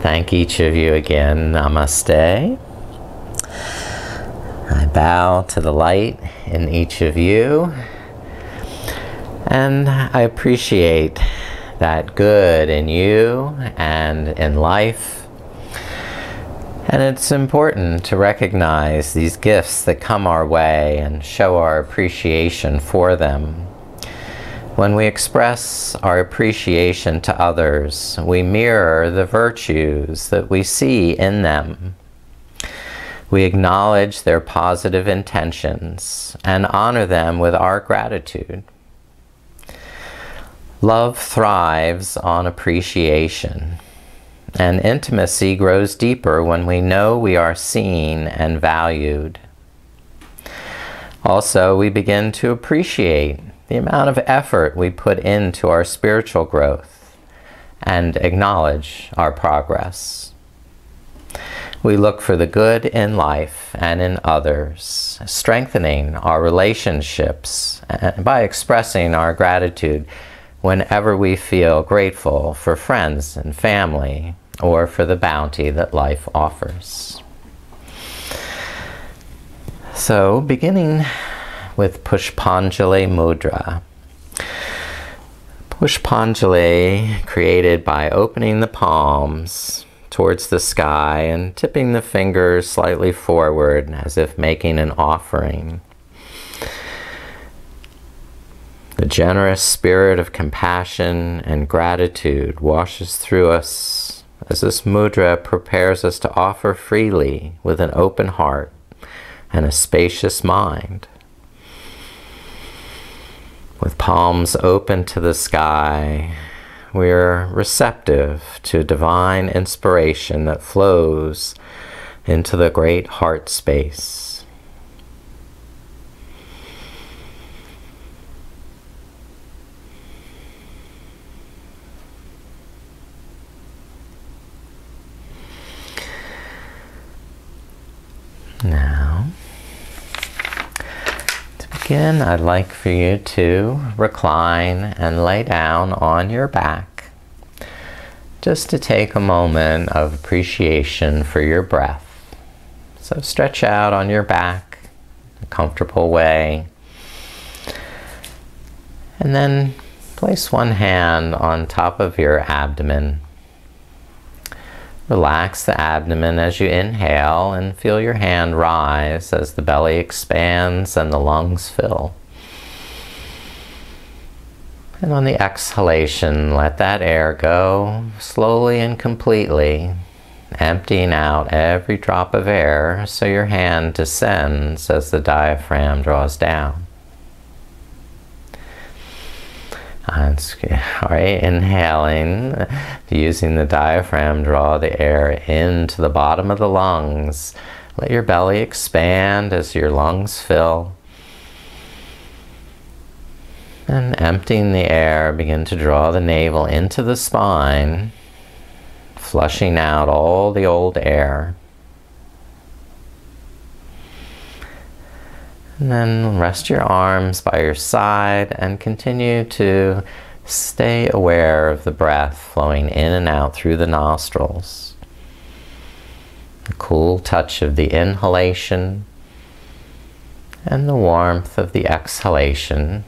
Thank each of you again. Namaste. I bow to the light in each of you, and I appreciate that good in you and in life. And it's important to recognize these gifts that come our way and show our appreciation for them. When we express our appreciation to others, we mirror the virtues that we see in them. We acknowledge their positive intentions and honor them with our gratitude. Love thrives on appreciation, and intimacy grows deeper when we know we are seen and valued. Also, we begin to appreciate the amount of effort we put into our spiritual growth and acknowledge our progress. We look for the good in life and in others, strengthening our relationships by expressing our gratitude whenever we feel grateful for friends and family or for the bounty that life offers. So, beginning with Pushpanjali Mudra. Pushpanjali, created by opening the palms towards the sky and tipping the fingers slightly forward as if making an offering. The generous spirit of compassion and gratitude washes through us as this mudra prepares us to offer freely with an open heart and a spacious mind. With palms open to the sky, we are receptive to divine inspiration that flows into the great heart space. Now, again, I'd like for you to recline and lay down on your back, just to take a moment of appreciation for your breath. So stretch out on your back in a comfortable way, and then place one hand on top of your abdomen. Relax the abdomen as you inhale and feel your hand rise as the belly expands and the lungs fill. And on the exhalation, let that air go slowly and completely, emptying out every drop of air so your hand descends as the diaphragm draws down. Alright, inhaling, using the diaphragm, draw the air into the bottom of the lungs. Let your belly expand as your lungs fill. And emptying the air, begin to draw the navel into the spine, flushing out all the old air. And then rest your arms by your side and continue to stay aware of the breath flowing in and out through the nostrils. The cool touch of the inhalation and the warmth of the exhalation,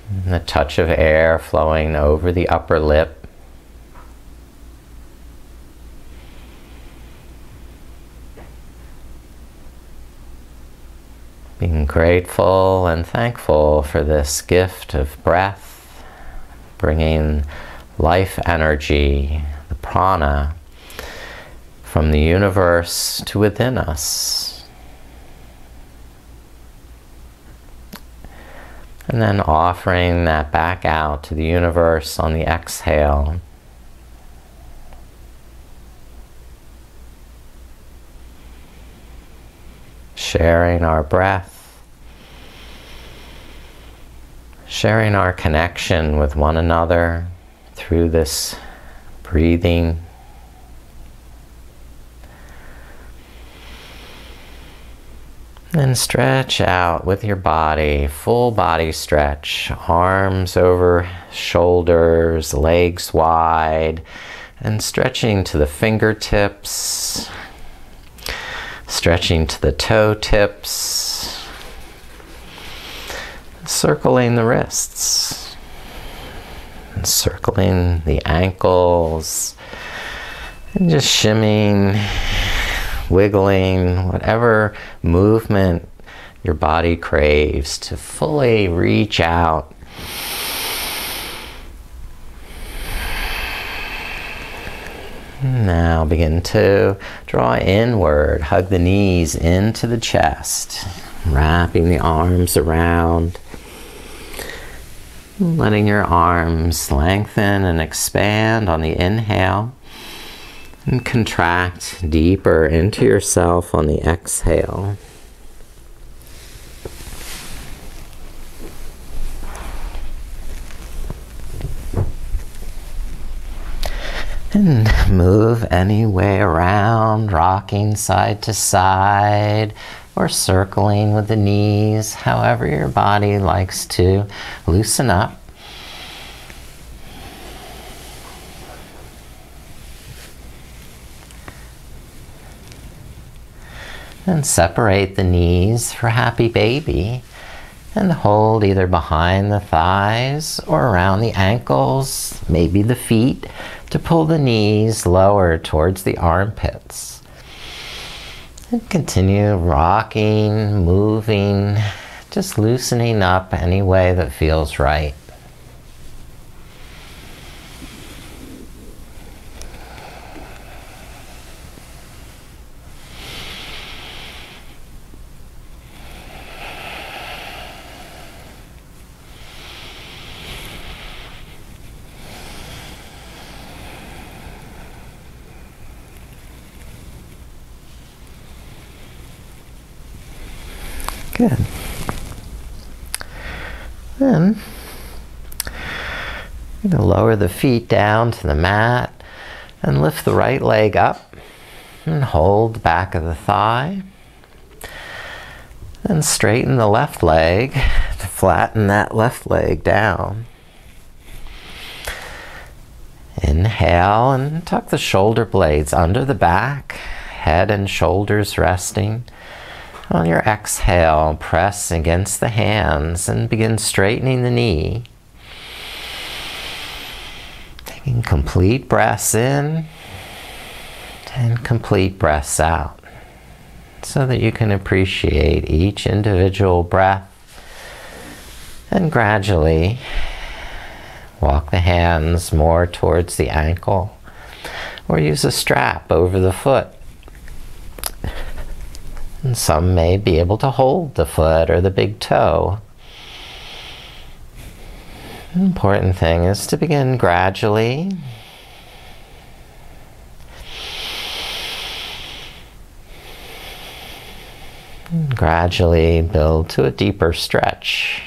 and the touch of air flowing over the upper lip. Being grateful and thankful for this gift of breath, bringing life energy, the prana, from the universe to within us. And then offering that back out to the universe on the exhale. Sharing our breath, sharing our connection with one another through this breathing. Then stretch out with your body, full body stretch, arms over shoulders, legs wide, And stretching to the fingertips, stretching to the toe tips, circling the wrists, and circling the ankles, and just shimmying, wiggling, whatever movement your body craves to fully reach out. Now begin to draw inward, hug the knees into the chest, wrapping the arms around, letting your arms lengthen and expand on the inhale, and contract deeper into yourself on the exhale. And move any way around, rocking side to side or circling with the knees, however your body likes to loosen up. And separate the knees for happy baby. And hold either behind the thighs or around the ankles, maybe the feet, to pull the knees lower towards the armpits. And continue rocking, moving, just loosening up any way that feels right. Good. Then, I'm going to lower the feet down to the mat and lift the right leg up and hold the back of the thigh. Then straighten the left leg to flatten that left leg down. Inhale and tuck the shoulder blades under the back, head and shoulders resting. On your exhale, press against the hands and begin straightening the knee. Taking complete breaths in and complete breaths out, so that you can appreciate each individual breath and gradually walk the hands more towards the ankle or use a strap over the foot. And some may be able to hold the foot or the big toe. The important thing is to begin gradually. And gradually build to a deeper stretch.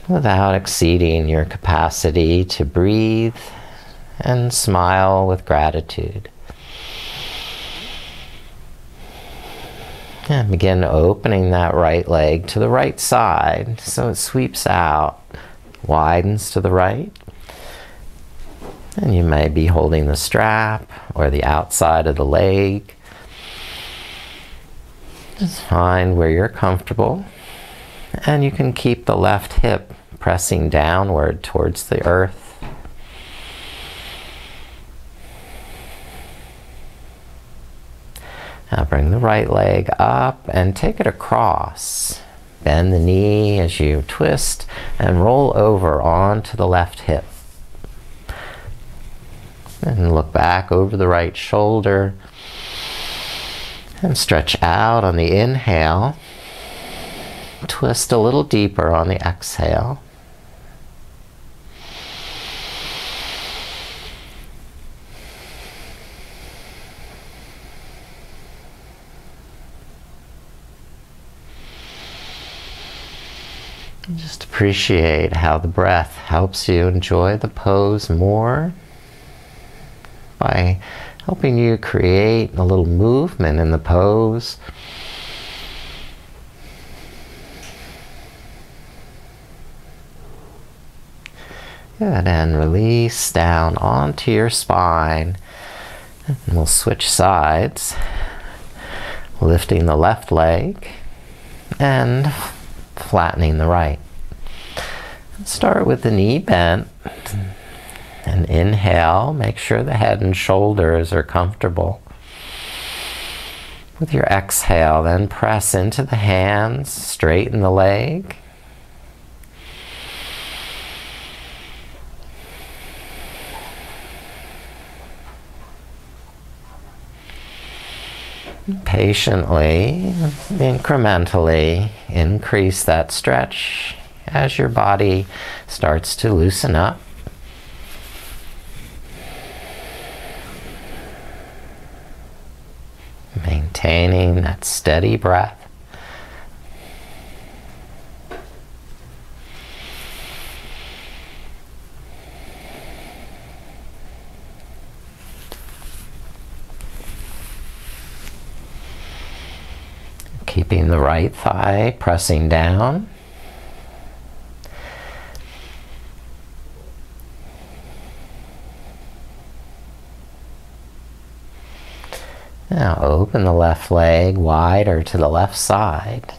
Without exceeding your capacity to breathe and smile with gratitude. And begin opening that right leg to the right side so it sweeps out, widens to the right. And you may be holding the strap or the outside of the leg. Just find where you're comfortable. And you can keep the left hip pressing downward towards the earth. Now bring the right leg up and take it across. Bend the knee as you twist and roll over onto the left hip. And look back over the right shoulder. And stretch out on the inhale. Twist a little deeper on the exhale. Just appreciate how the breath helps you enjoy the pose more by helping you create a little movement in the pose. Good, and release down onto your spine. And we'll switch sides, lifting the left leg and flattening the right. Start with the knee bent, and inhale, make sure the head and shoulders are comfortable. With your exhale, then press into the hands, straighten the leg. Patiently, incrementally increase that stretch as your body starts to loosen up. Maintaining that steady breath. Keeping the right thigh pressing down. Now open the left leg wider to the left side,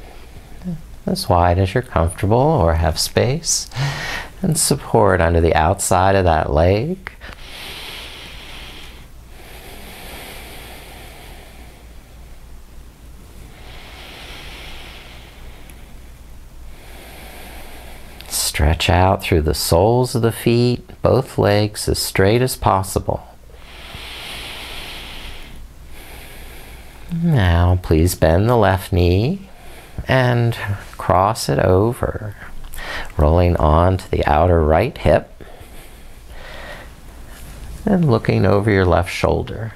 as wide as you're comfortable or have space, and support under the outside of that leg. Stretch out through the soles of the feet, both legs as straight as possible. Now please bend the left knee and cross it over, rolling onto the outer right hip and looking over your left shoulder.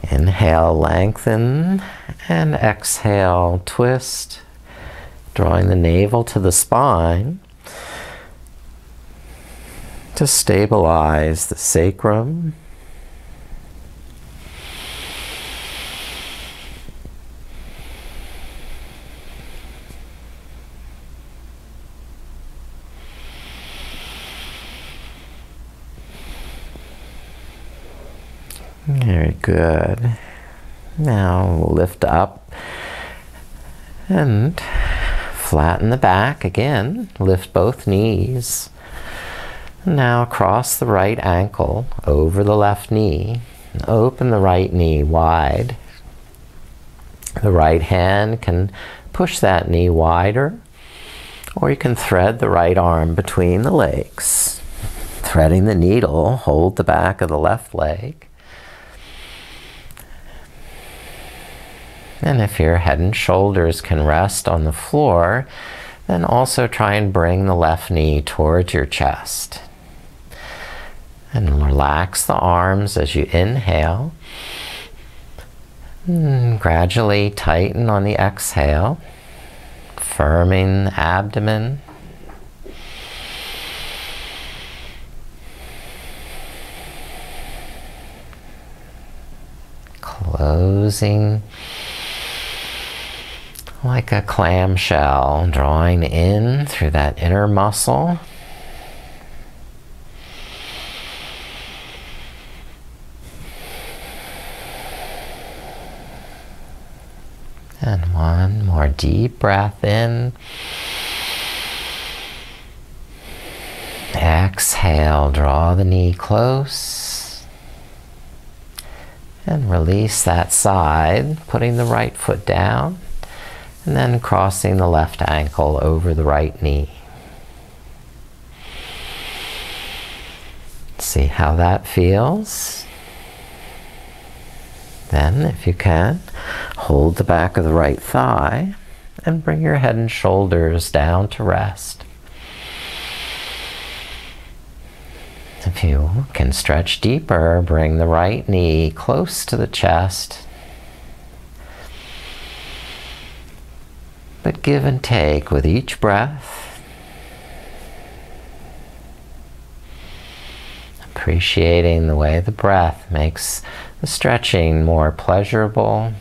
Inhale, lengthen, and exhale, twist, drawing the navel to the spine to stabilize the sacrum. Very good. Now we'll lift up and flatten the back again. Lift both knees. Now cross the right ankle over the left knee. Open the right knee wide. The right hand can push that knee wider, or you can thread the right arm between the legs. Threading the needle, hold the back of the left leg. And if your head and shoulders can rest on the floor, then also try and bring the left knee towards your chest. And relax the arms as you inhale. And gradually tighten on the exhale, firming the abdomen. Closing like a clamshell, drawing in through that inner muscle. And one more deep breath in. Exhale, draw the knee close. And release that side, putting the right foot down. And then crossing the left ankle over the right knee. See how that feels. Then, if you can, hold the back of the right thigh and bring your head and shoulders down to rest. If you can stretch deeper, bring the right knee close to the chest. But give and take with each breath. Appreciating the way the breath makes the stretching more pleasurable,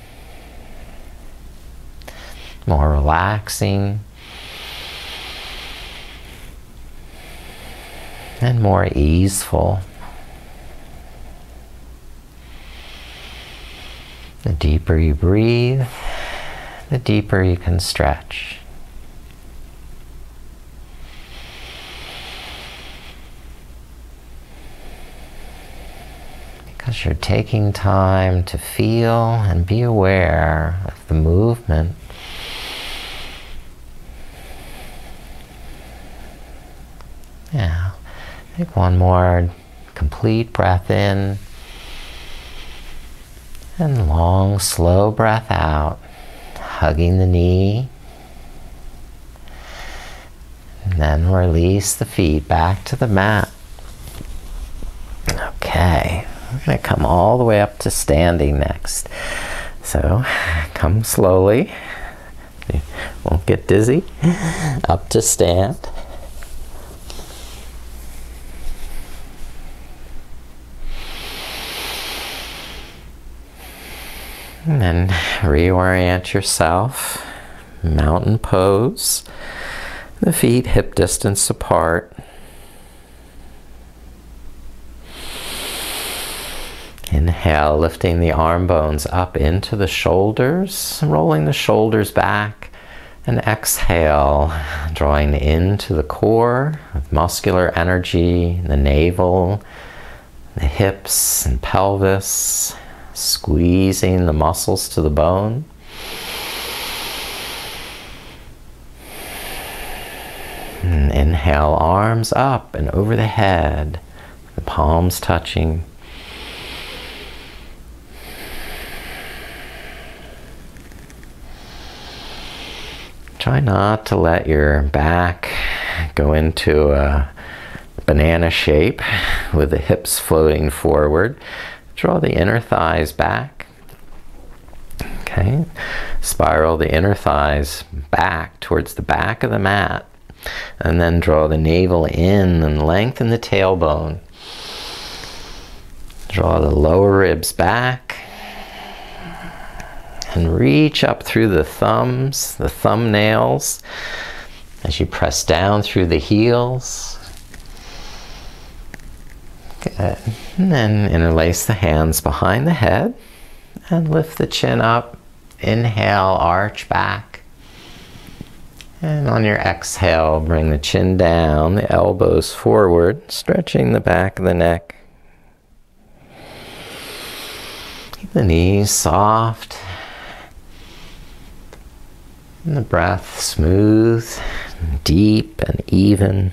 more relaxing. and more easeful. The deeper you breathe, the deeper you can stretch. Because you're taking time to feel and be aware of the movement. Now, take one more complete breath in. And long, slow breath out, hugging the knee. And then release the feet back to the mat. Okay, we're going to come all the way up to standing next. So, come slowly. You won't get dizzy. Up to stand. And then reorient yourself. Mountain pose. The feet hip distance apart. Inhale, lifting the arm bones up into the shoulders, rolling the shoulders back. And exhale, drawing into the core with muscular energy, the navel, the hips and pelvis. Squeezing the muscles to the bone. And inhale, arms up and over the head, the palms touching. Try not to let your back go into a banana shape with the hips floating forward. Draw the inner thighs back. Okay. Spiral the inner thighs back towards the back of the mat. And then draw the navel in and lengthen the tailbone. Draw the lower ribs back. And reach up through the thumbs, the thumbnails, as you press down through the heels. Good. And then interlace the hands behind the head and lift the chin up. Inhale, arch back. And on your exhale, bring the chin down, the elbows forward, stretching the back of the neck. Keep the knees soft. And the breath smooth, deep and even.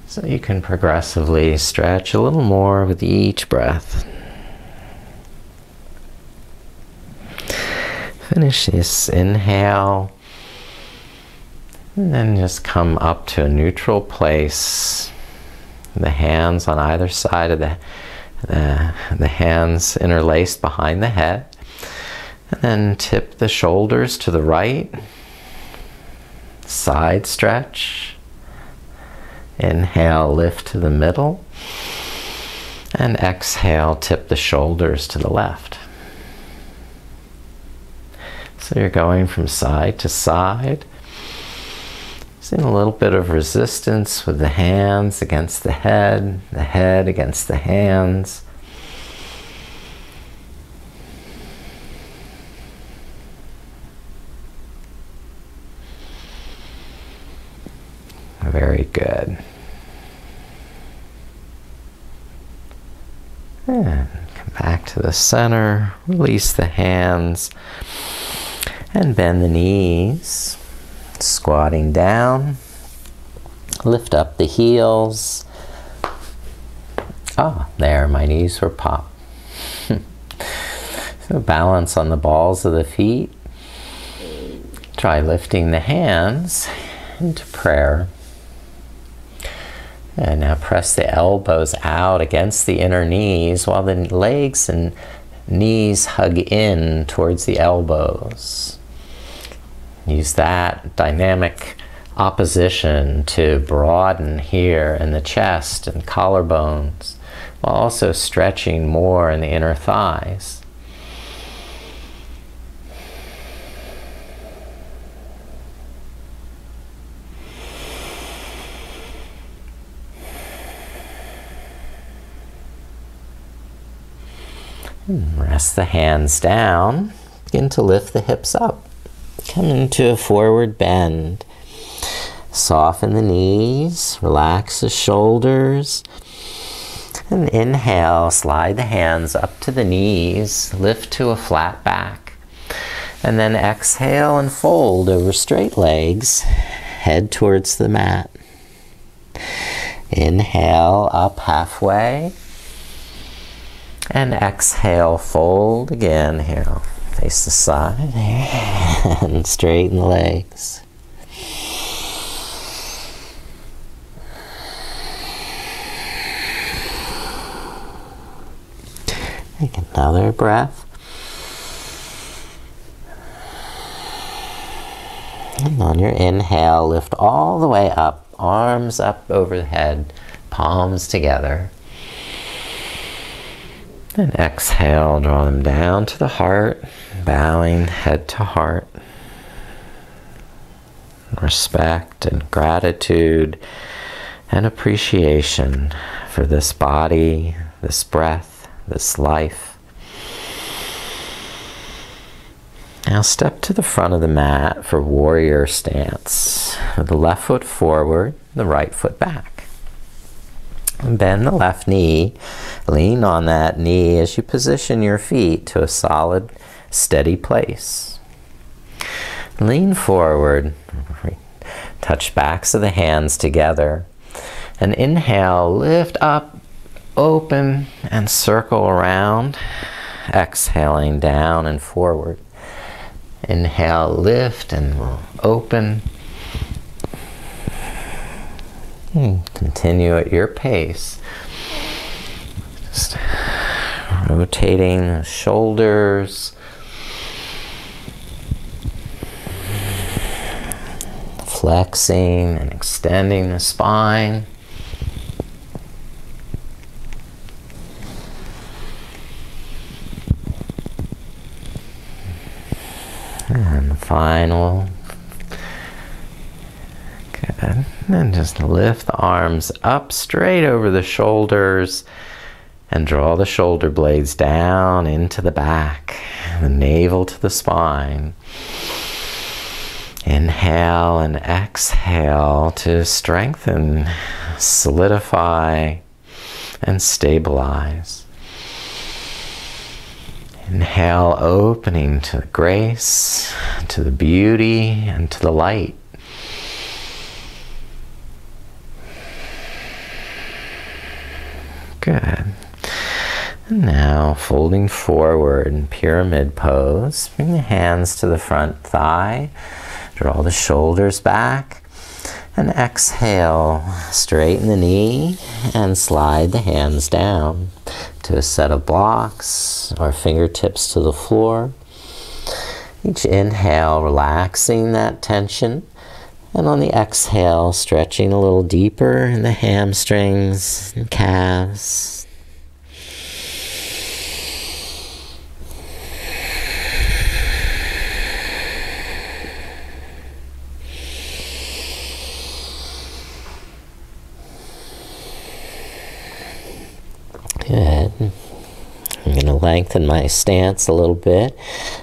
So you can progressively stretch a little more with each breath. Finish this inhale. And then just come up to a neutral place. The hands on either side of the hands interlaced behind the head. And then tip the shoulders to the right. Side stretch. Inhale, lift to the middle. And exhale, tip the shoulders to the left. So you're going from side to side. Seeing a little bit of resistance with the hands against the head against the hands. Very good. And come back to the center, release the hands, and bend the knees. Squatting down, lift up the heels. Ah, there, my knees were popped. So balance on the balls of the feet. Try lifting the hands into prayer. And now press the elbows out against the inner knees while the legs and knees hug in towards the elbows. Use that dynamic opposition to broaden here in the chest and collarbones, while also stretching more in the inner thighs. Rest the hands down. Begin to lift the hips up. Come into a forward bend. Soften the knees, relax the shoulders. And inhale, slide the hands up to the knees, lift to a flat back. And then exhale and fold over straight legs, head towards the mat. Inhale, up halfway. And exhale, fold again here. Face the side and straighten the legs. Take another breath. And on your inhale, lift all the way up, arms up over the head, palms together. And exhale, draw them down to the heart, bowing head to heart. Respect and gratitude and appreciation for this body, this breath, this life. Now step to the front of the mat for warrior stance. With the left foot forward, the right foot back. And bend the left knee. Lean on that knee as you position your feet to a solid, steady place. Lean forward. Touch backs of the hands together. And inhale, lift up, open, and circle around. Exhaling down and forward. Inhale, lift and open. Continue at your pace. Just rotating the shoulders. Flexing and extending the spine. And final. Good. And just lift the arms up straight over the shoulders and draw the shoulder blades down into the back, the navel to the spine. Inhale and exhale to strengthen, solidify, and stabilize. Inhale, opening to the grace, to the beauty, and to the light. Good. And now, folding forward in pyramid pose, bring the hands to the front thigh, draw the shoulders back, and exhale, straighten the knee, and slide the hands down to a set of blocks or fingertips to the floor. Each inhale, relaxing that tension, and on the exhale, stretching a little deeper in the hamstrings and calves. Good. I'm going to lengthen my stance a little bit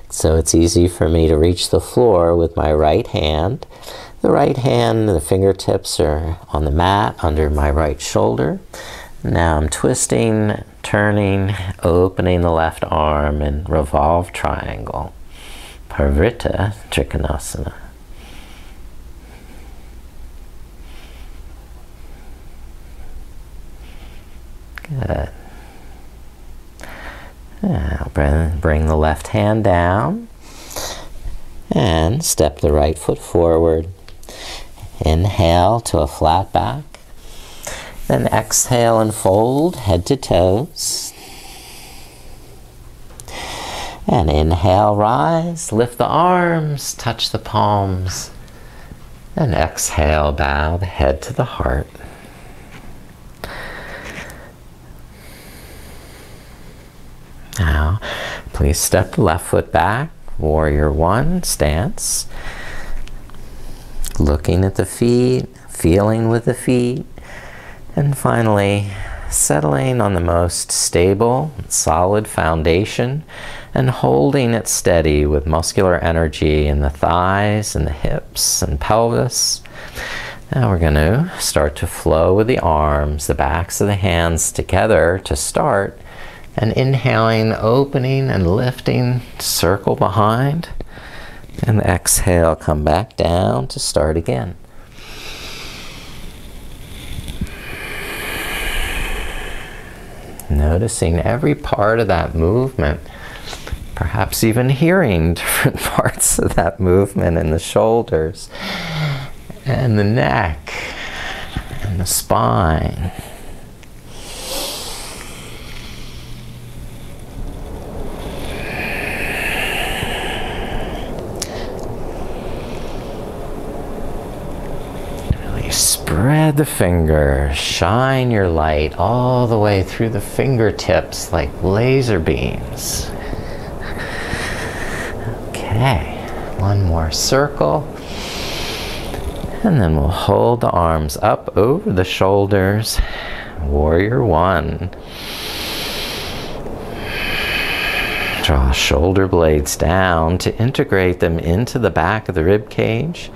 so it's easy for me to reach the floor with my right hand. The right hand, the fingertips are on the mat under my right shoulder. Now I'm twisting, turning, opening the left arm in revolve triangle. Parivrtta Trikonasana. Good. Now bring the left hand down and step the right foot forward. Inhale to a flat back. Then exhale and fold head to toes. And inhale, rise, lift the arms, touch the palms. And exhale, bow the head to the heart. Now, please step the left foot back, warrior one, stance. Looking at the feet, feeling with the feet. And finally, settling on the most stable, solid foundation and holding it steady with muscular energy in the thighs and the hips and pelvis. Now we're going to start to flow with the arms, the backs of the hands together to start. And inhaling, opening and lifting, circle behind. And exhale, come back down to start again. Noticing every part of that movement, perhaps even hearing different parts of that movement in the shoulders and the neck and the spine. Spread the fingers, shine your light all the way through the fingertips like laser beams. Okay, one more circle. And then we'll hold the arms up over the shoulders. Warrior one. Draw shoulder blades down to integrate them into the back of the rib cage.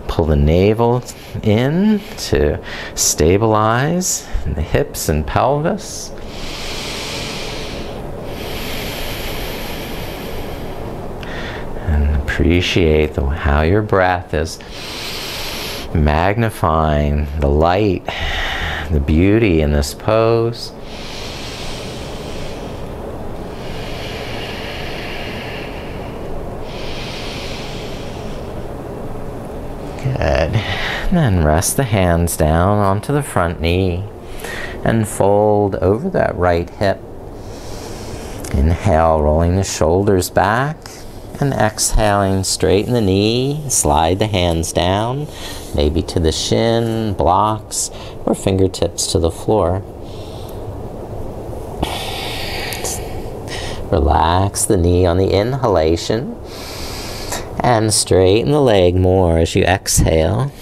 Pull the navel in to stabilize the hips and pelvis. And appreciate how your breath is magnifying the light, the beauty in this pose. Good. And then rest the hands down onto the front knee and fold over that right hip. Inhale, rolling the shoulders back, and exhaling, straighten the knee, slide the hands down, maybe to the shin, blocks, or fingertips to the floor. Relax the knee on the inhalation. And straighten the leg more as you exhale.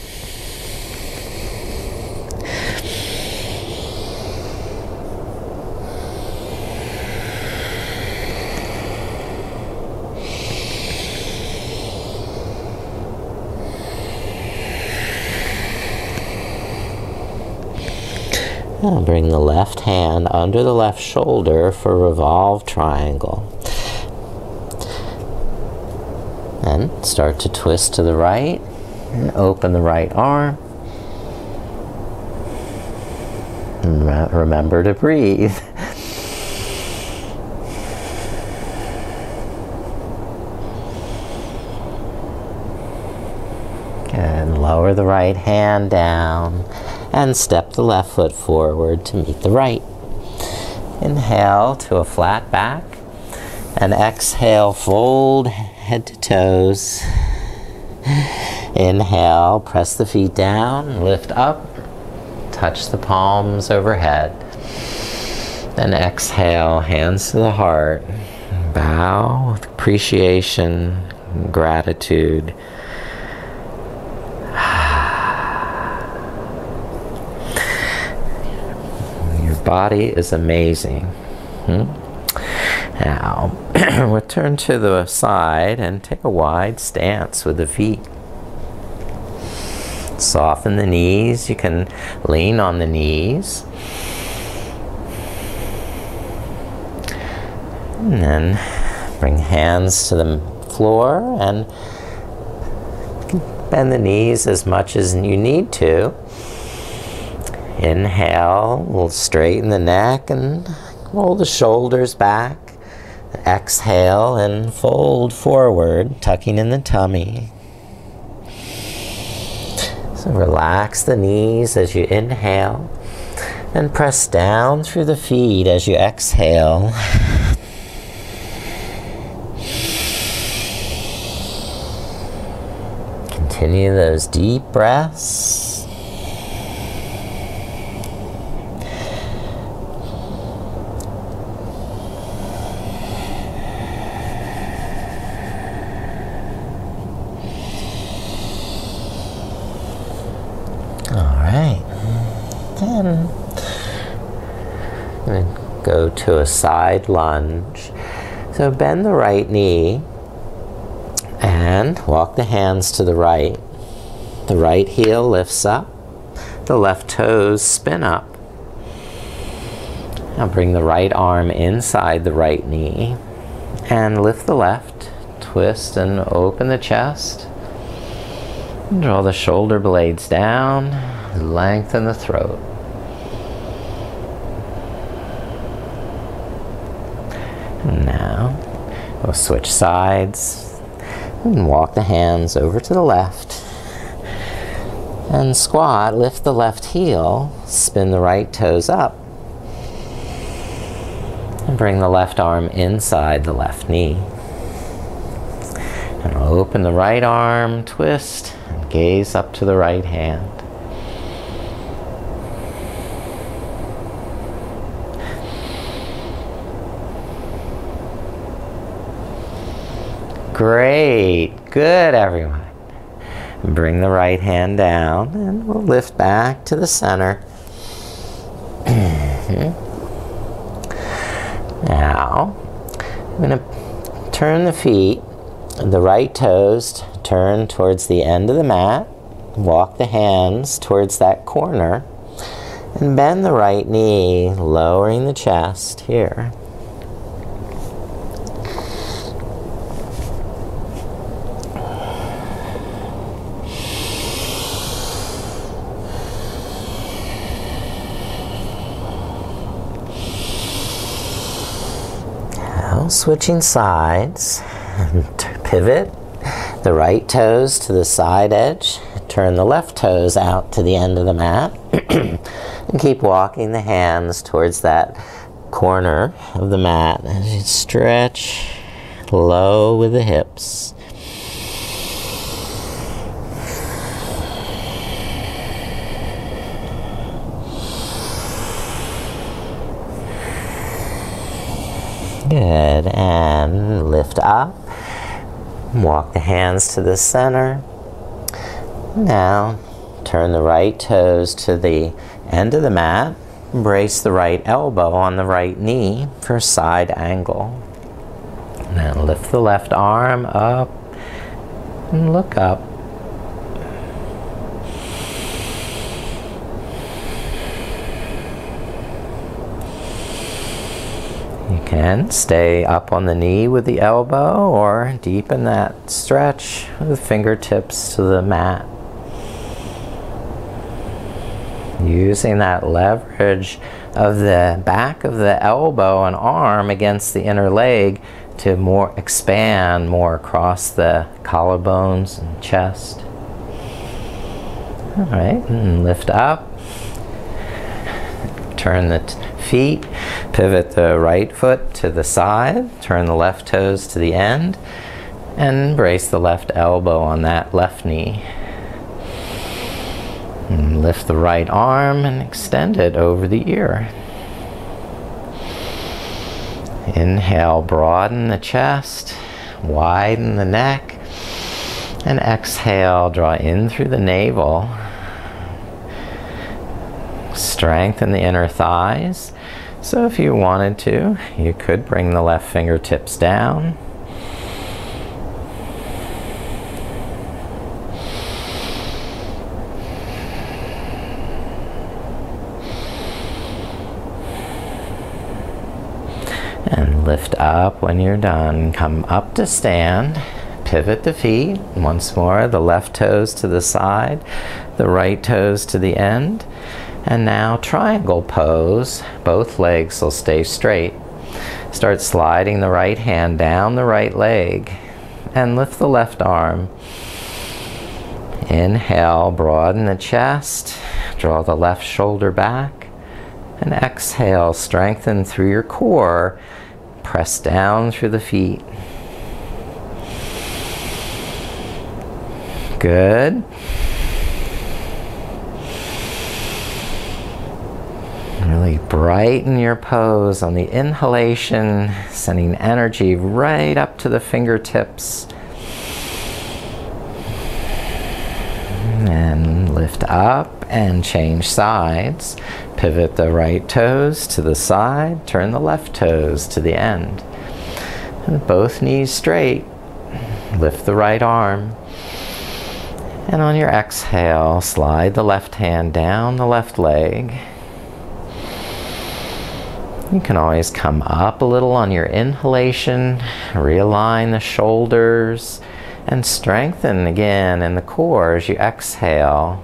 Now bring the left hand under the left shoulder for a revolve triangle. And start to twist to the right and open the right arm. And remember to breathe. And lower the right hand down and step the left foot forward to meet the right. Inhale to a flat back and exhale, fold head to toes. Inhale, press the feet down, lift up, touch the palms overhead. Then exhale, hands to the heart. Bow with appreciation, gratitude. Your body is amazing. Now, we'll turn to the side and take a wide stance with the feet. Soften the knees. You can lean on the knees. And then bring hands to the floor and bend the knees as much as you need to. Inhale, we'll straighten the neck and roll the shoulders back. Exhale and fold forward, tucking in the tummy. So relax the knees as you inhale and press down through the feet as you exhale. Continue those deep breaths. to a side lunge. So bend the right knee and walk the hands to the right. The right heel lifts up. The left toes spin up. Now bring the right arm inside the right knee and lift the left. Twist and open the chest. Draw the shoulder blades down. Lengthen the throat. Now we'll switch sides and walk the hands over to the left. And squat, lift the left heel, spin the right toes up. And bring the left arm inside the left knee. And open the right arm, twist, and gaze up to the right hand. Great, good everyone. Bring the right hand down and we'll lift back to the center. Now, I'm going to turn the feet, the right toes turn towards the end of the mat. Walk the hands towards that corner and bend the right knee, lowering the chest here. Switching sides, pivot the right toes to the side edge, turn the left toes out to the end of the mat, and keep walking the hands towards that corner of the mat as you stretch low with the hips. Good, and lift up. Walk the hands to the center. Now, turn the right toes to the end of the mat. Brace the right elbow on the right knee for side angle. Now lift the left arm up and look up. You can stay up on the knee with the elbow or deepen that stretch with fingertips to the mat. Using that leverage of the back of the elbow and arm against the inner leg to expand more across the collarbones and chest. All right, and lift up. Turn the feet, pivot the right foot to the side, turn the left toes to the end, and brace the left elbow on that left knee. And lift the right arm and extend it over the ear. Inhale, broaden the chest, widen the neck, and exhale, draw in through the navel. Strengthen the inner thighs. So if you wanted to, you could bring the left fingertips down. And lift up when you're done. Come up to stand. Pivot the feet. Once more, the left toes to the side, the right toes to the end. And now triangle pose. Both legs will stay straight. Start sliding the right hand down the right leg and lift the left arm. Inhale, broaden the chest. Draw the left shoulder back. And exhale, strengthen through your core. Press down through the feet. Good. Really brighten your pose on the inhalation, sending energy right up to the fingertips. And lift up and change sides. Pivot the right toes to the side, turn the left toes to the end. And both knees straight. Lift the right arm. And on your exhale, slide the left hand down the left leg. You can always come up a little on your inhalation, realign the shoulders, and strengthen again in the core as you exhale.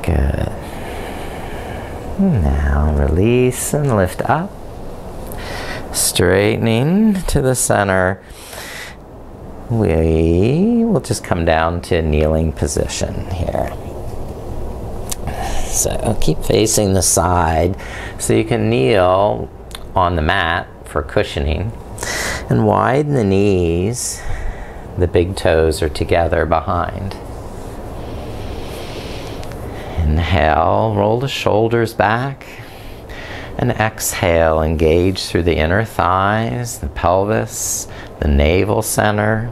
Good. Now release and lift up. Straightening to the center. We will just come down to kneeling position here. So keep facing the side so you can kneel on the mat for cushioning. And widen the knees. The big toes are together behind. Inhale, roll the shoulders back. And exhale, engage through the inner thighs, the pelvis, the navel center.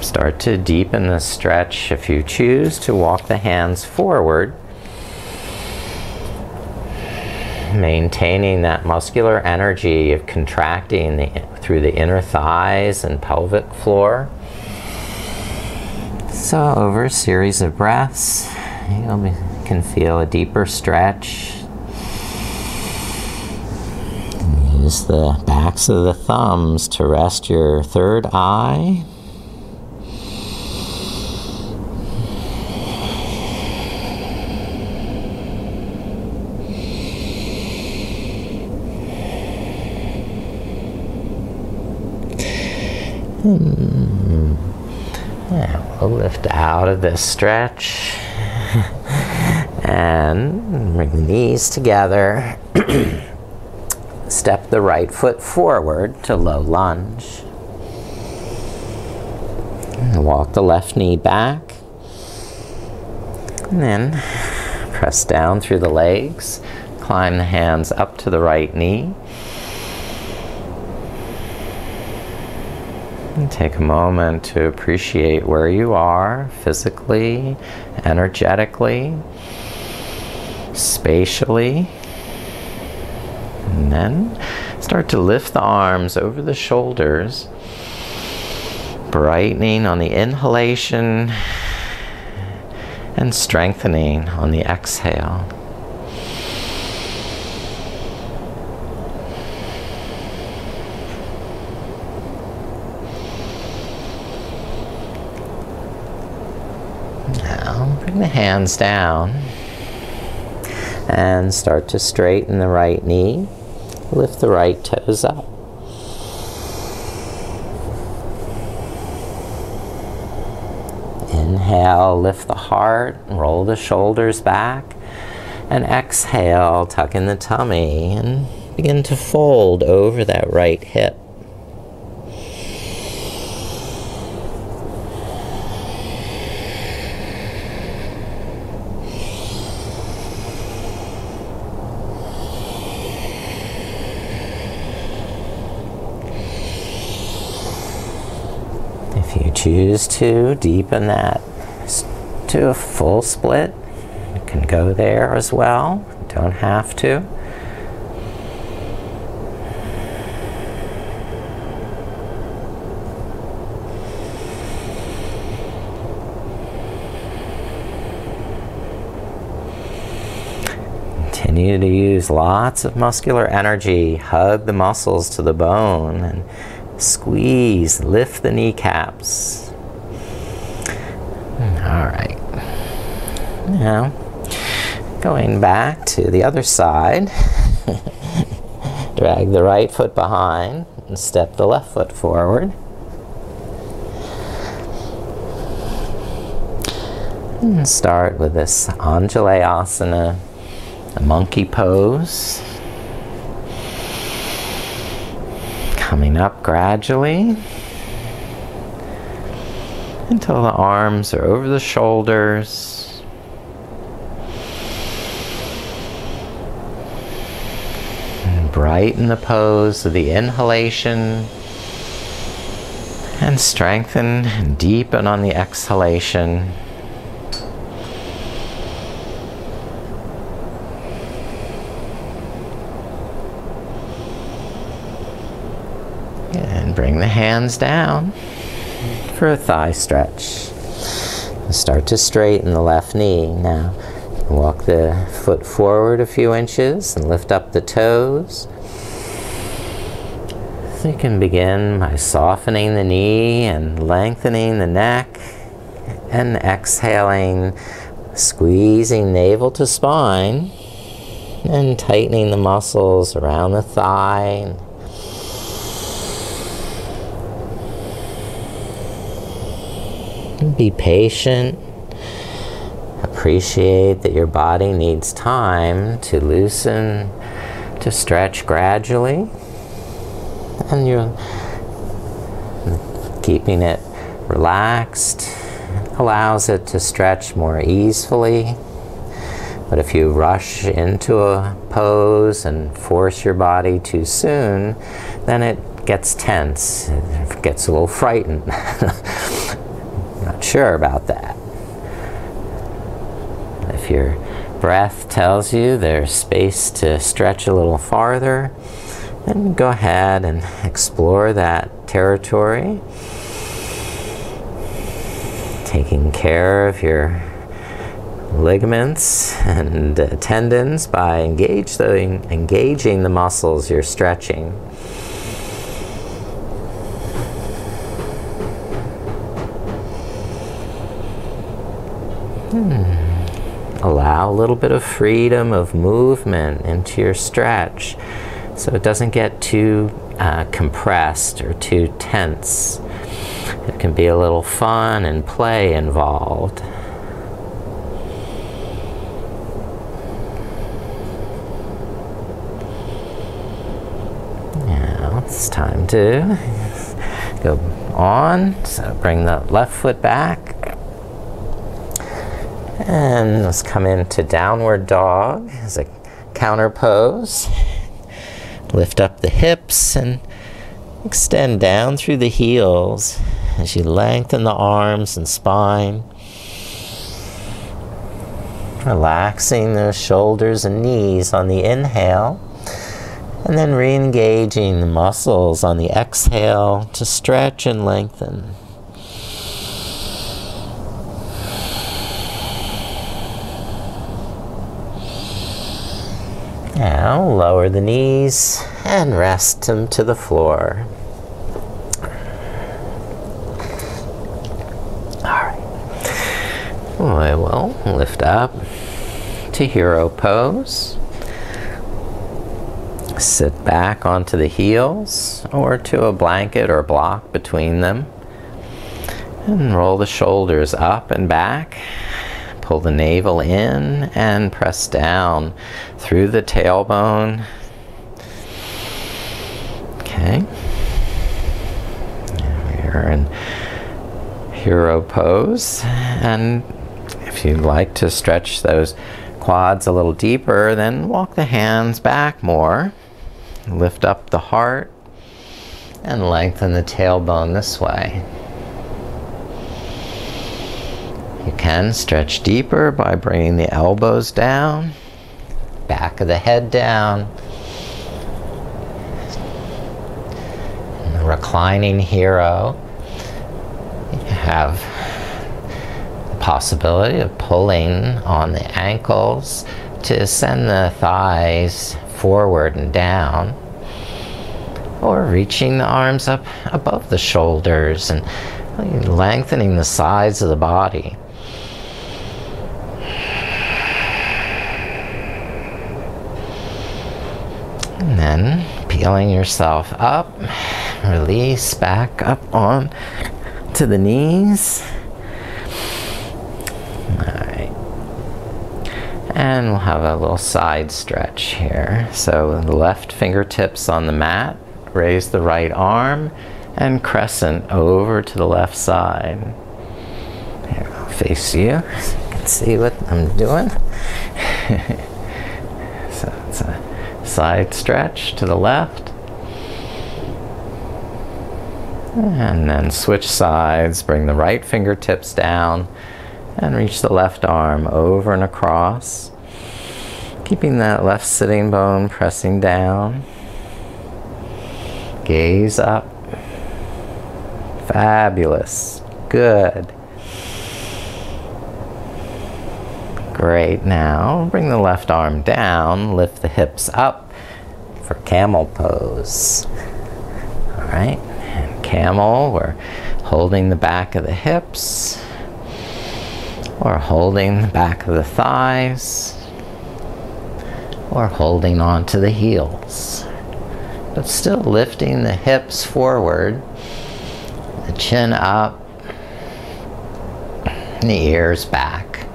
Start to deepen the stretch if you choose to walk the hands forward. Maintaining that muscular energy of contracting through the inner thighs and pelvic floor. So over a series of breaths, you can feel a deeper stretch. Use the backs of the thumbs to rest your third eye. Yeah, we'll lift out of this stretch and bring the knees together. Step the right foot forward to low lunge. And walk the left knee back. And then press down through the legs. Climb the hands up to the right knee. And take a moment to appreciate where you are physically, energetically, spatially. And then start to lift the arms over the shoulders, brightening on the inhalation and strengthening on the exhale. Now bring the hands down and start to straighten the right knee. Lift the right toes up. Inhale, lift the heart, roll the shoulders back. And exhale, tuck in the tummy and begin to fold over that right hip. If you choose to deepen that to a full split, you can go there as well. You don't have to. Continue to use lots of muscular energy. Hug the muscles to the bone and squeeze, lift the kneecaps. All right. Now, going back to the other side, drag the right foot behind and step the left foot forward. And start with this Anjalayasana, the monkey pose. Coming up gradually until the arms are over the shoulders brighten the pose of the inhalation and strengthen and deepen on the exhalation. And bring the hands down for a thigh stretch. Start to straighten the left knee. Now walk the foot forward a few inches and lift up the toes. So you can begin by softening the knee and lengthening the neck, and exhaling, squeezing navel to spine and tightening the muscles around the thigh. Be patient. Appreciate that your body needs time to loosen, to stretch gradually. And you're keeping it relaxed allows it to stretch more easily. But if you rush into a pose and force your body too soon, then it gets tense. It gets a little frightened. Not sure about that. If your breath tells you there's space to stretch a little farther, then go ahead and explore that territory. Taking care of your ligaments and tendons by engaging the muscles you're stretching. Allow a little bit of freedom of movement into your stretch so it doesn't get too compressed or too tense. It can be a little fun and play involved. Now it's time to go on. So bring the left foot back. And let's come into downward dog as a counter pose. Lift up the hips and extend down through the heels as you lengthen the arms and spine. Relaxing the shoulders and knees on the inhale, and then re-engaging the muscles on the exhale to stretch and lengthen. Now lower the knees and rest them to the floor. Alright. I will lift up to hero pose. Sit back onto the heels or to a blanket or block between them. And roll the shoulders up and back. Pull the navel in and press down through the tailbone. Okay. We're in hero pose. And if you'd like to stretch those quads a little deeper, then walk the hands back more. Lift up the heart and lengthen the tailbone this way. You can stretch deeper by bringing the elbows down, back of the head down. In the reclining hero, you have the possibility of pulling on the ankles to send the thighs forward and down, or reaching the arms up above the shoulders and lengthening the sides of the body. And then peeling yourself up, release back up on to the knees. Alright. And we'll have a little side stretch here. So the left fingertips on the mat, raise the right arm, and crescent over to the left side. Here, I'll face you so you can see what I'm doing. So it's a Side stretch to the left. And then switch sides, bring the right fingertips down and reach the left arm over and across. Keeping that left sitting bone pressing down. Gaze up. Fabulous. Good. Great. Now bring the left arm down, lift the hips up for camel pose. All right. And camel, we're holding the back of the hips or holding the back of the thighs or holding onto the heels. But still lifting the hips forward, the chin up, and the ears back.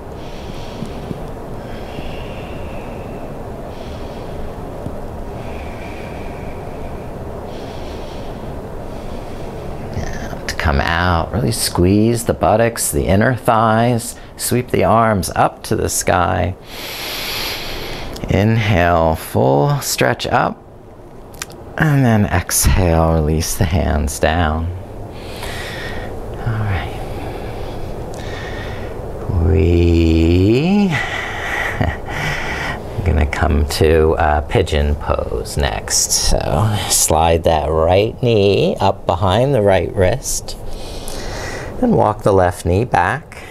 Come out, really squeeze the buttocks, the inner thighs, sweep the arms up to the sky. Inhale, full stretch up, and then exhale, release the hands down. All right. We are gonna come to pigeon pose next. So slide that right knee up behind the right wrist and walk the left knee back.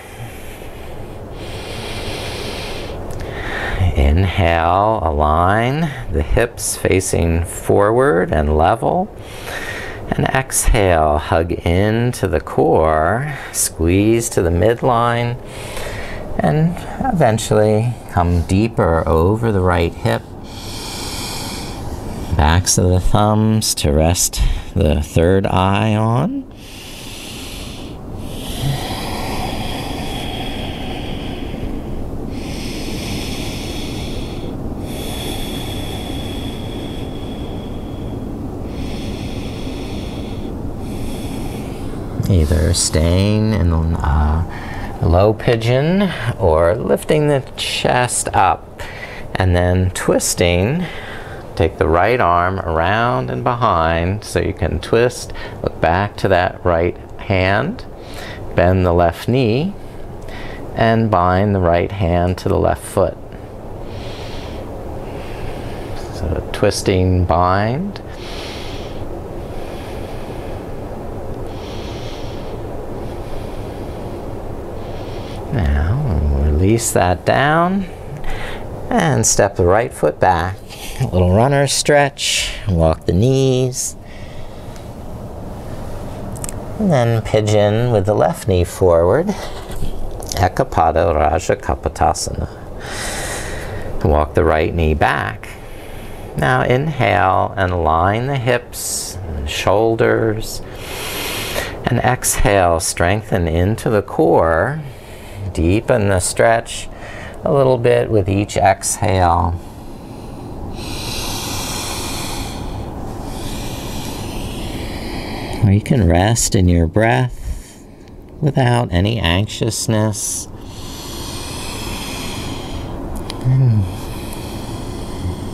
Inhale, align the hips facing forward and level. And exhale, hug into the core, squeeze to the midline, and eventually come deeper over the right hip. Backs of the thumbs to rest the third eye on. Either staying in low pigeon or lifting the chest up and then twisting. Take the right arm around and behind so you can twist, look back to that right hand, bend the left knee, and bind the right hand to the left foot. So twisting, bind. Now release that down and step the right foot back. A little runner stretch, walk the knees. And then pigeon with the left knee forward. Ekapada Raja Kapotasana. Walk the right knee back. Now inhale and align the hips and shoulders. And exhale, strengthen into the core. Deepen the stretch a little bit with each exhale. Or you can rest in your breath without any anxiousness.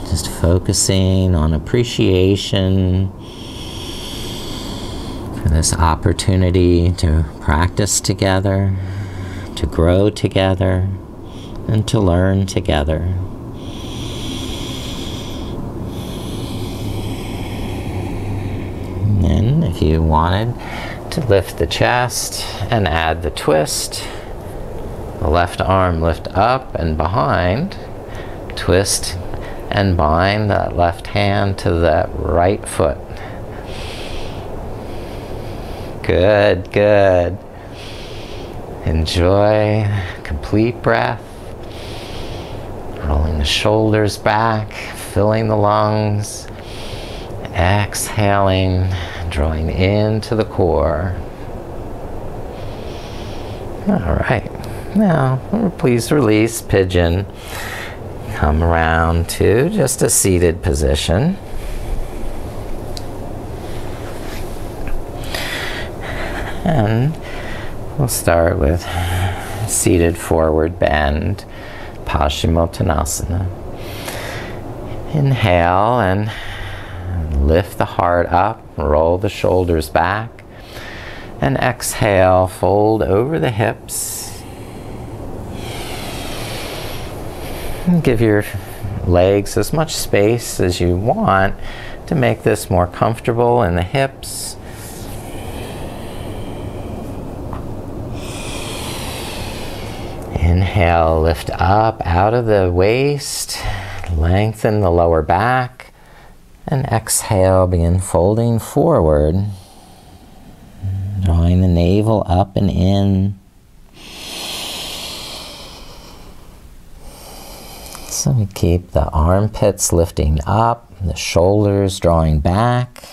Just focusing on appreciation for this opportunity to practice together, to grow together, and to learn together. And then, if you wanted to lift the chest and add the twist, the left arm lift up and behind, twist and bind that left hand to that right foot. Good, good. Enjoy complete breath. Rolling the shoulders back, filling the lungs. Exhaling, drawing into the core. All right. Now, please release pigeon. Come around to just a seated position. And we'll start with seated forward bend, Paschimottanasana. Inhale and lift the heart up, roll the shoulders back, and exhale, fold over the hips. And give your legs as much space as you want to make this more comfortable in the hips. Inhale, lift up out of the waist, lengthen the lower back, and exhale, begin folding forward, drawing the navel up and in. So we keep the armpits lifting up, the shoulders drawing back.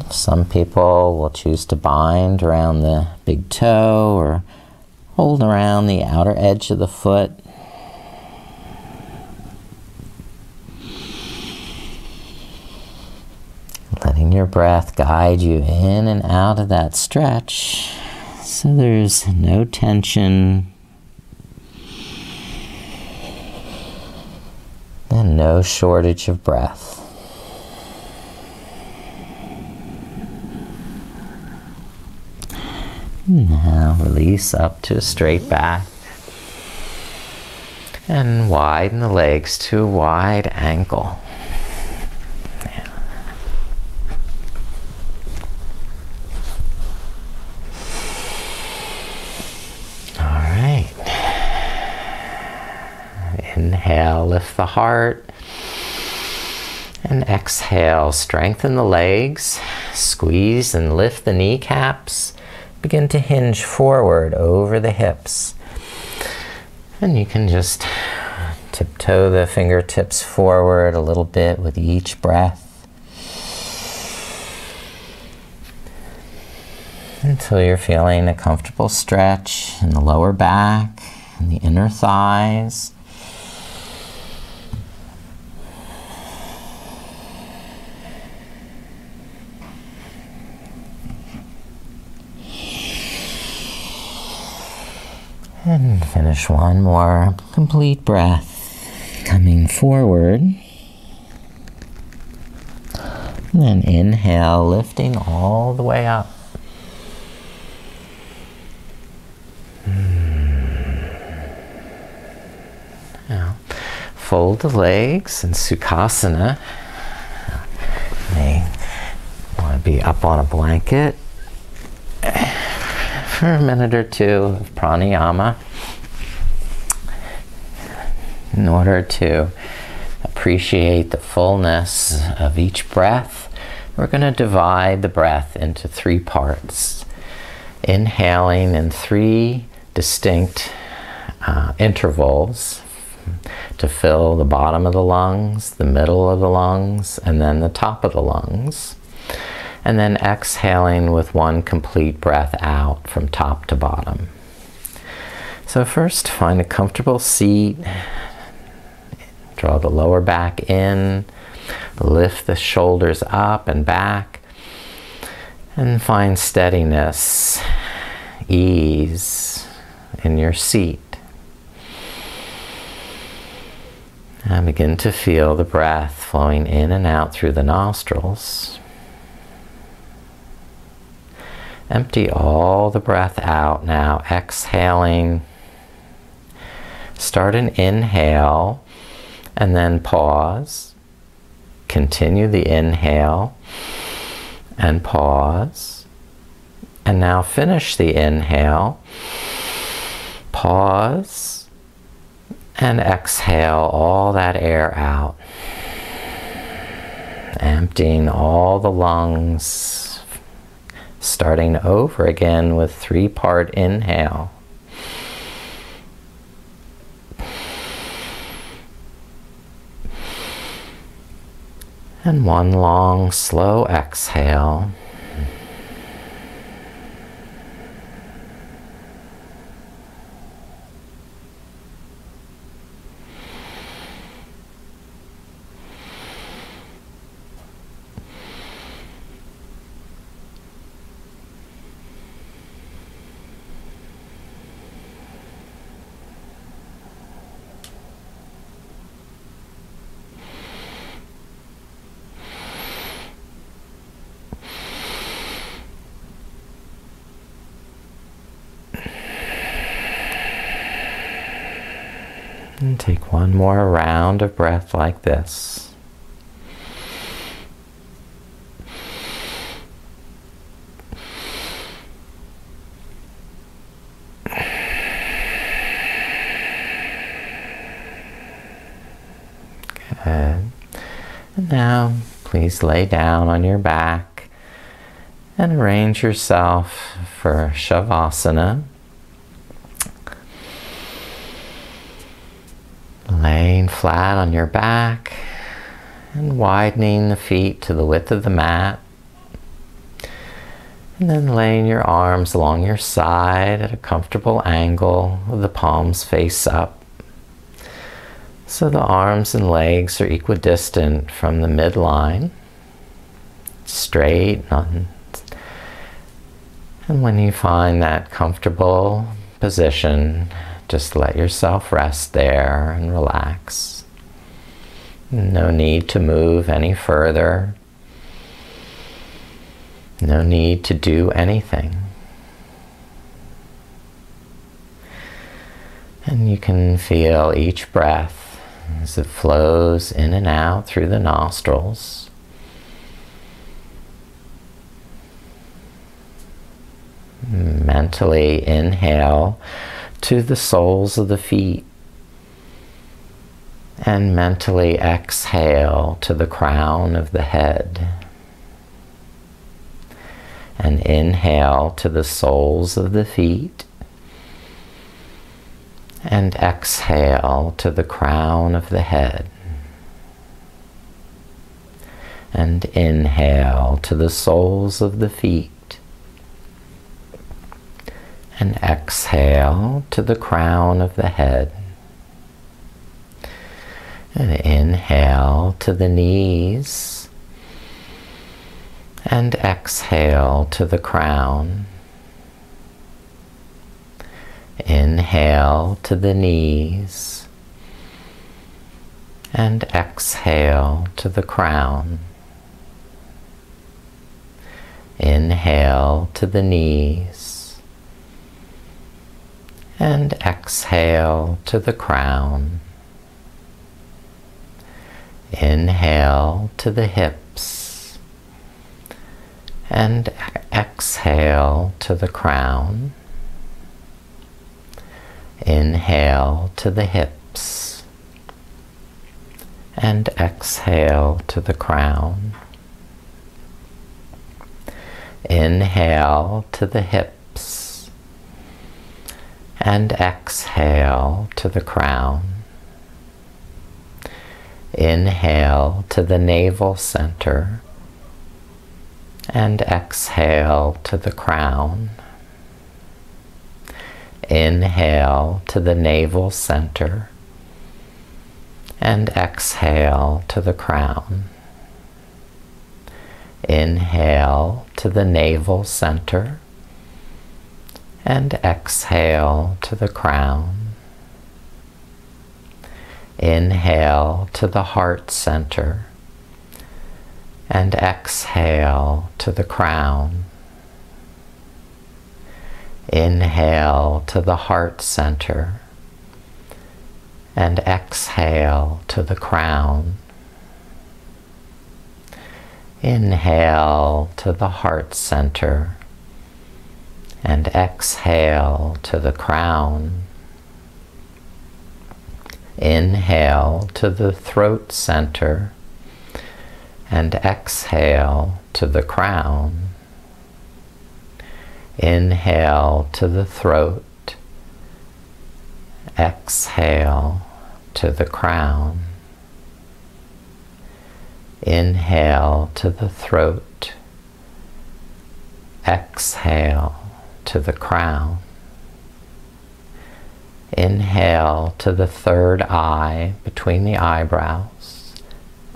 Some people will choose to bind around the big toe or hold around the outer edge of the foot. Letting your breath guide you in and out of that stretch, so there's no tension and no shortage of breath. Now release up to a straight back and widen the legs to a wide ankle. All right. Inhale, lift the heart. And exhale, strengthen the legs, squeeze and lift the kneecaps. Begin to hinge forward over the hips. And you can just tiptoe the fingertips forward a little bit with each breath, until you're feeling a comfortable stretch in the lower back and the inner thighs. And finish one more complete breath, coming forward. And then inhale, lifting all the way up. Now, fold the legs in Sukhasana. You may want to be up on a blanket for a minute or two of pranayama in order to appreciate the fullness of each breath. We're going to divide the breath into 3 parts, inhaling in 3 distinct intervals to fill the bottom of the lungs, the middle of the lungs, and then the top of the lungs. And then exhaling with 1 complete breath out from top to bottom. So first, find a comfortable seat. Draw the lower back in. Lift the shoulders up and back. And find steadiness, ease in your seat. And begin to feel the breath flowing in and out through the nostrils. Empty all the breath out now, exhaling. Start an inhale and then pause. Continue the inhale and pause. And now finish the inhale, pause, and exhale all that air out. Emptying all the lungs. Starting over again with 3-part inhale. And 1 long, slow exhale. And take one more round of breath like this. Good. And now, please lay down on your back and arrange yourself for Shavasana. Laying flat on your back and widening the feet to the width of the mat. And then laying your arms along your side at a comfortable angle with the palms face up. So the arms and legs are equidistant from the midline, straight. And when you find that comfortable position, just let yourself rest there and relax. No need to move any further. No need to do anything. And you can feel each breath as it flows in and out through the nostrils. Mentally inhale to the soles of the feet and mentally exhale to the crown of the head. And inhale to the soles of the feet and exhale to the crown of the head. And inhale to the soles of the feet and exhale to the crown of the head. And inhale to the knees and exhale to the crown. Inhale to the knees and exhale to the crown. Inhale to the knees and exhale to the crown. Inhale to the hips and exhale to the crown. Inhale to the hips and exhale to the crown. Inhale to the hips and exhale to the crown. Inhale to the navel center and exhale to the crown. Inhale to the navel center and exhale to the crown. Inhale to the navel center and exhale to the crown. Inhale to the heart center and exhale to the crown. Inhale to the heart center and exhale to the crown. Inhale to the heart center and exhale to the crown. Inhale to the throat center and exhale to the crown. Inhale to the throat, exhale to the crown. Inhale to the throat, exhale to the crown. Inhale to the third eye between the eyebrows,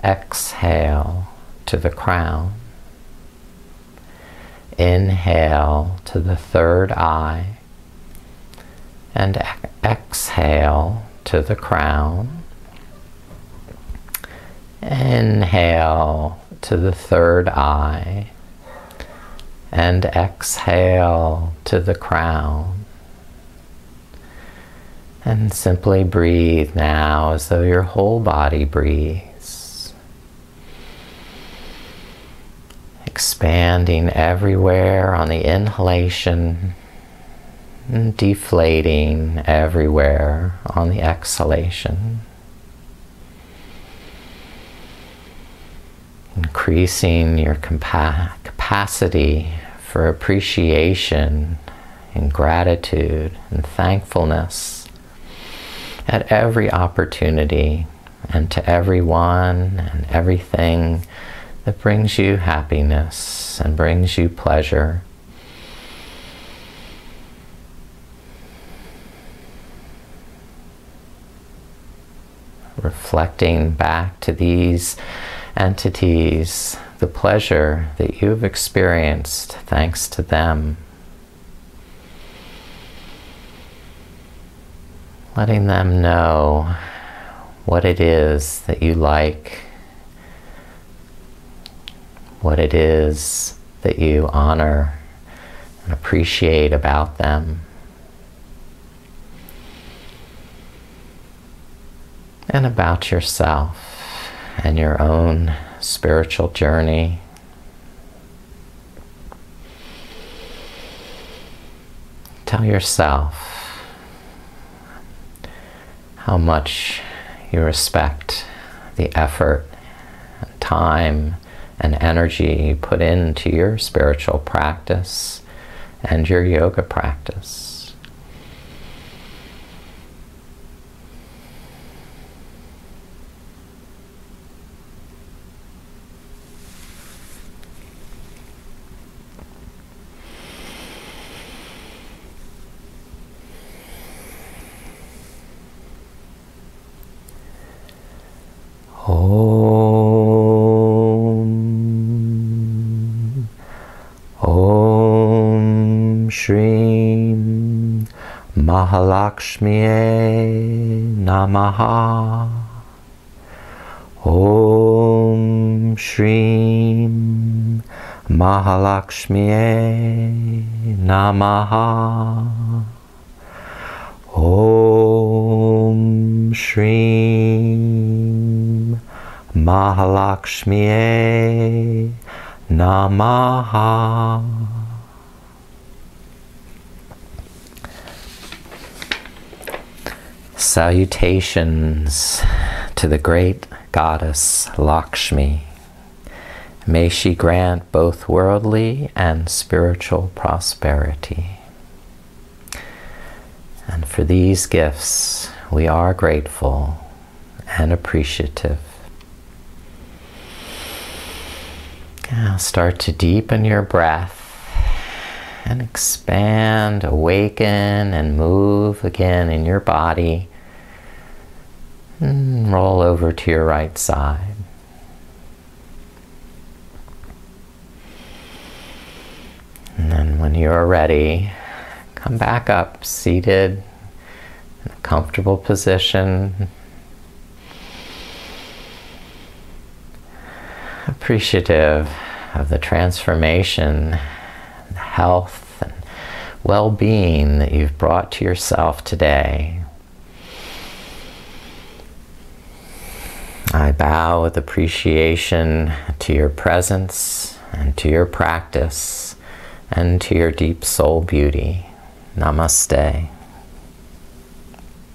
exhale to the crown. Inhale to the third eye and exhale to the crown. Inhale to the third eye and exhale to the crown. And simply breathe now as though your whole body breathes. Expanding everywhere on the inhalation and deflating everywhere on the exhalation. Increasing your capacity for appreciation and gratitude and thankfulness at every opportunity and to everyone and everything that brings you happiness and brings you pleasure. Reflecting back to these entities the pleasure that you've experienced thanks to them. Letting them know what it is that you like, what it is that you honor and appreciate about them. And about yourself and your own spiritual journey. Tell yourself how much you respect the effort, and time, and energy you put into your spiritual practice and your yoga practice. Om Shrim Mahalakshmiye Namaha. Om Shrim Mahalakshmiye Namaha. Om Shrim Mahalakshmiye Namaha. Salutations to the great goddess Lakshmi. May she grant both worldly and spiritual prosperity. And for these gifts, we are grateful and appreciative. Now start to deepen your breath and expand, awaken, and move again in your body. And roll over to your right side. And then when you are ready, come back up, seated in a comfortable position. Appreciative of the transformation, the health, and well-being that you've brought to yourself today. I bow with appreciation to your presence and to your practice and to your deep soul beauty. Namaste.